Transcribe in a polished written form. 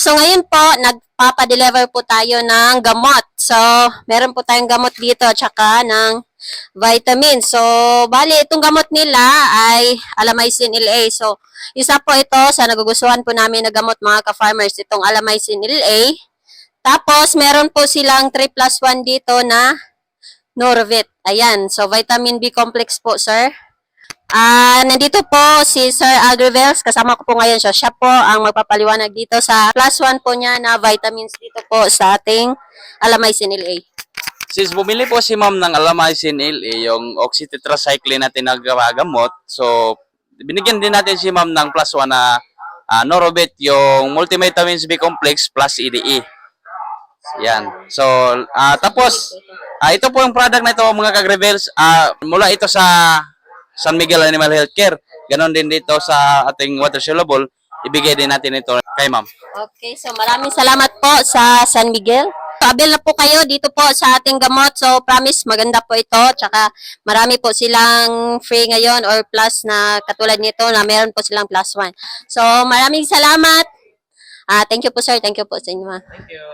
So ngayon po, nagpapa-deliver po tayo ng gamot. So, meron po tayong gamot dito tsaka ng vitamin. So, bali itong gamot nila ay Alamycin LA. So, isa po ito sa nagugustuhan po namin na gamot mga ka-farmers, itong Alamycin LA. Tapos, meron po silang 3+1 dito na Norvit. Ayan. So, vitamin B complex po, sir. Nandito po si Sir Agrivels. Kasama ko po ngayon siya. Siya po ang magpapaliwanag dito sa +1 po niya na vitamins dito po sa ating Alamycin LA. Since bumili po si ma'am ng Alamycin LA, yung oxytetracycline na tinagagamot, so binigyan din natin si ma'am ng +1 na Norobit, yung multivitamins B complex plus EDE. Yan. So, tapos, ito po yung product na ito mga ka-Agrivels. Mula ito sa San Miguel Animal Healthcare. Ganon din dito sa ating water soluble. Ibigay din natin ito kay ma'am. Okay, so maraming salamat po sa San Miguel. Avail na po kayo dito po sa ating gamot. So, promise, maganda po ito. Tsaka, marami po silang free ngayon or plus na katulad nito na meron po silang +1. So, maraming salamat. Thank you po, sir. Thank you po sa inyo. Thank you.